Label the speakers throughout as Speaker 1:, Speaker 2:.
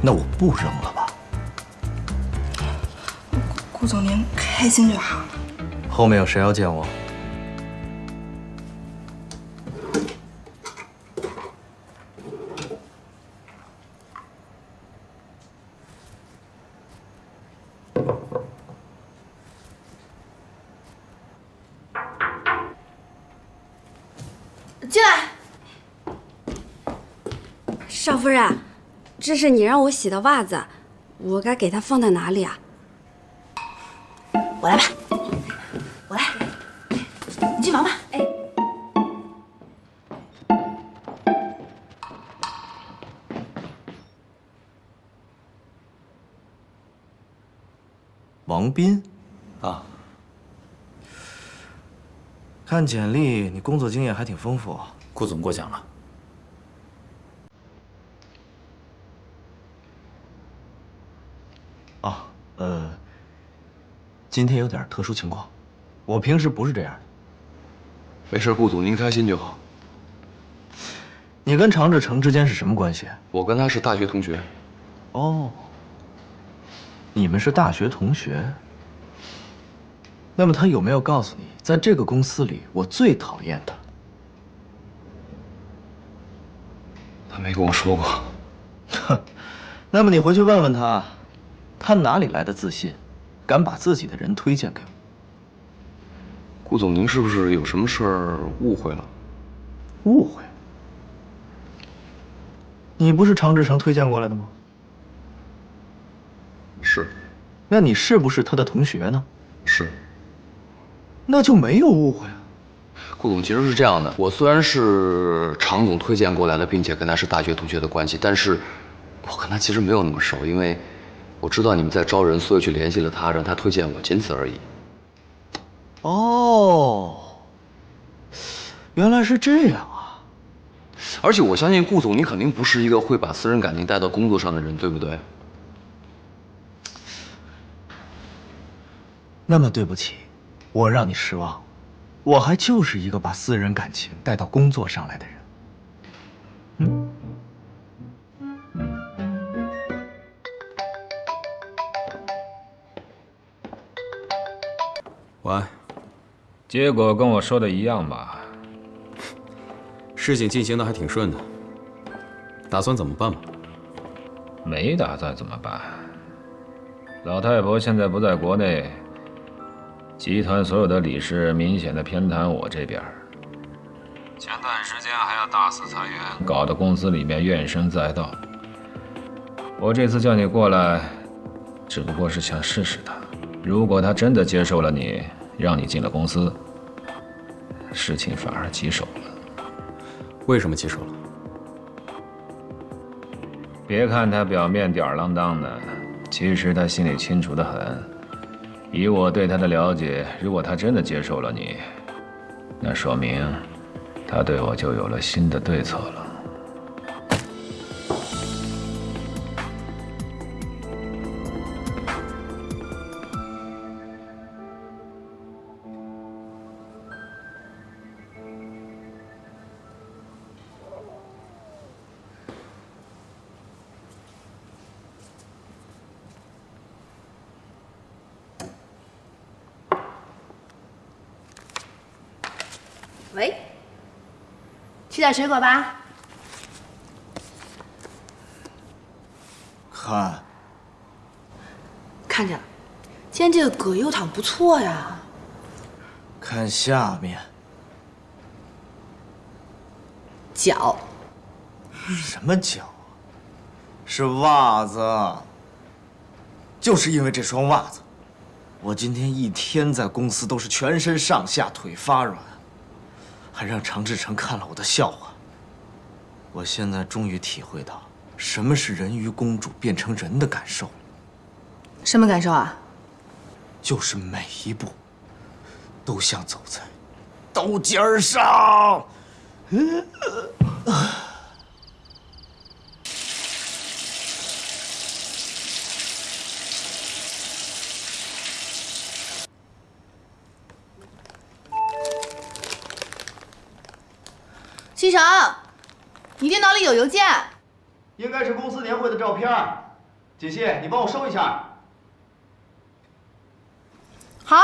Speaker 1: 那我不扔了吧？
Speaker 2: 顾总您开心就好。
Speaker 1: 后面有谁要见我？
Speaker 2: 进来。
Speaker 3: 少夫人，这是你让我洗的袜子，我该给它放在哪里啊？
Speaker 2: 我来吧，我来。你进房吧。哎。
Speaker 1: 王斌，
Speaker 4: 啊，
Speaker 1: 看简历，你工作经验还挺丰富。
Speaker 4: 顾总过奖了。
Speaker 1: 啊，今天有点特殊情况，我平时不是这样的。
Speaker 5: 没事，顾总您开心就好。
Speaker 1: 你跟常志成之间是什么关系？
Speaker 5: 我跟他是大学同学。
Speaker 1: 哦，你们是大学同学。那么他有没有告诉你，在这个公司里，我最讨厌他？
Speaker 5: 他没跟我说过。
Speaker 1: 哼，那么你回去问问他，他哪里来的自信，敢把自己的人推荐给我？
Speaker 5: 顾总，您是不是有什么事儿误会了？
Speaker 1: 误会？你不是常志成推荐过来的吗？
Speaker 5: 是。
Speaker 1: 那你是不是他的同学呢？
Speaker 5: 是。
Speaker 1: 那就没有误会啊。
Speaker 5: 顾总，其实是这样的，我虽然是常总推荐过来的，并且跟他是大学同学的关系，但是我跟他其实没有那么熟，因为我知道你们在招人，所以去联系了他，让他推荐我，仅此而已。
Speaker 1: 哦，原来是这样啊！
Speaker 5: 而且我相信顾总，你肯定不是一个会把私人感情带到工作上的人，对不对？
Speaker 1: 那么对不起，我让你失望了。我还就是一个把私人感情带到工作上来的人。
Speaker 4: 晚安。
Speaker 6: 结果跟我说的一样吧？
Speaker 4: 事情进行的还挺顺的，打算怎么办吗？
Speaker 6: 没打算怎么办？老太婆现在不在国内，集团所有的理事明显的偏袒我这边。前段时间还要大肆裁员，搞得公司里面怨声载道。我这次叫你过来，只不过是想试试他，如果他真的接受了你，让你进了公司，事情反而棘手了。
Speaker 4: 为什么棘手了？
Speaker 6: 别看他表面吊儿郎当的，其实他心里清楚得很。以我对他的了解，如果他真的接受了你，那说明他对我就有了新的对策了。
Speaker 2: 喂，吃点水果吧。看见了，今天这个葛优躺不错呀。
Speaker 1: 看下面，
Speaker 2: 脚。
Speaker 1: 什么脚啊？是袜子。就是因为这双袜子，我今天一天在公司都是全身上下腿发软，还让常志成看了我的笑话。我现在终于体会到什么是人鱼公主变成人的感受了。
Speaker 2: 什么感受啊？
Speaker 1: 就是每一步都像走在刀尖儿上。
Speaker 2: 西城，你电脑里有邮件。
Speaker 1: 应该是公司年会的照片。锦溪，你帮我收一下。
Speaker 2: 好。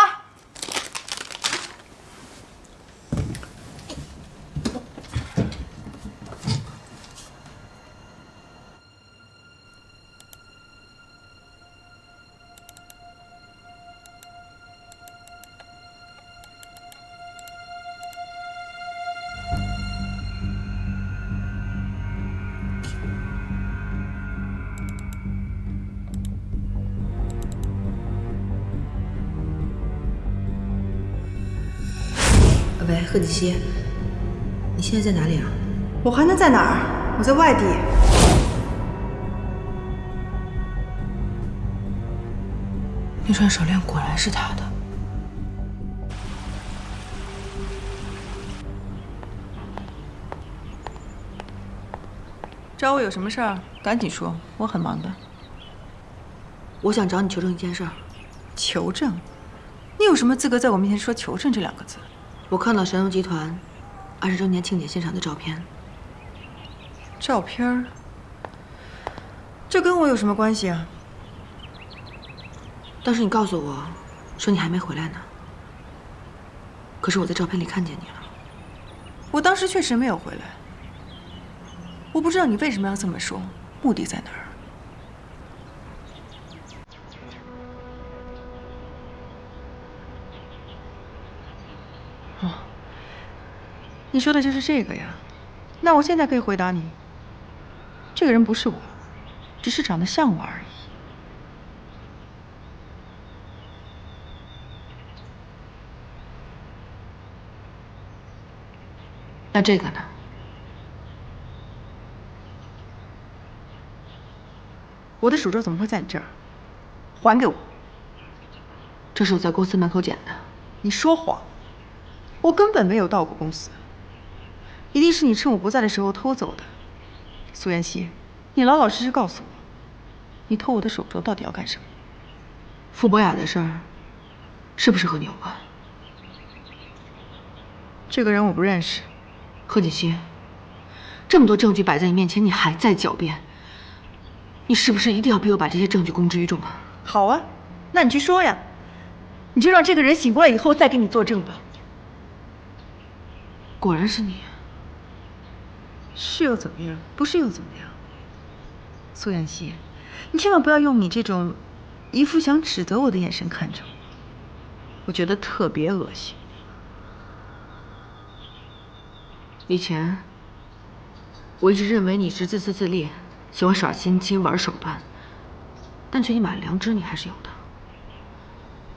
Speaker 7: 喂，贺锦熙，你现在在哪里啊？
Speaker 8: 我还能在哪儿？我在外地。
Speaker 7: 那串手链果然是他的。
Speaker 8: 找我有什么事儿？赶紧说，我很忙的。
Speaker 7: 我想找你求证一件事儿。
Speaker 8: 求证？你有什么资格在我面前说求证这两个字？
Speaker 7: 我看到神游集团20周年庆典现场的照片。
Speaker 8: 照片儿？这跟我有什么关系啊？
Speaker 7: 当时你告诉我，说你还没回来呢。可是我在照片里看见你了。
Speaker 8: 我当时确实没有回来。我不知道你为什么要这么说，目的在哪儿？哦，你说的就是这个呀？那我现在可以回答你，这个人不是我，只是长得像我而已。
Speaker 7: 那这个呢？
Speaker 8: 我的手镯怎么会在你这儿？还给我！
Speaker 7: 这是我在公司门口捡的。
Speaker 8: 你说谎！我根本没有到过公司，一定是你趁我不在的时候偷走的。苏妍希，你老老实实告诉我，你偷我的手镯到底要干什么？
Speaker 7: 傅博雅的事儿，是不是和你有关？
Speaker 8: 这个人我不认识。
Speaker 7: 贺锦熙，这么多证据摆在你面前，你还在狡辩，你是不是一定要逼我把这些证据公之于众啊？
Speaker 8: 好啊，那你去说呀，你就让这个人醒过来以后再给你作证吧。
Speaker 7: 果然是你。
Speaker 8: 是又怎么样？不是又怎么样？苏妍希，你千万不要用你这种一副想指责我的眼神看着我，我觉得特别恶心。
Speaker 7: 以前我一直认为你是自私自利，喜欢耍心机玩手段，但最起码良知你还是有的。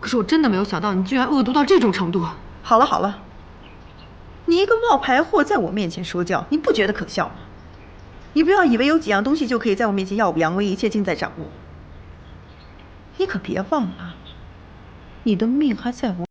Speaker 7: 可是我真的没有想到你居然恶毒到这种程度。
Speaker 8: 好了好了，你一个冒牌货在我面前说教，你不觉得可笑吗？你不要以为有几样东西就可以在我面前耀武扬威，一切尽在掌握。你可别忘了，你的命还在我。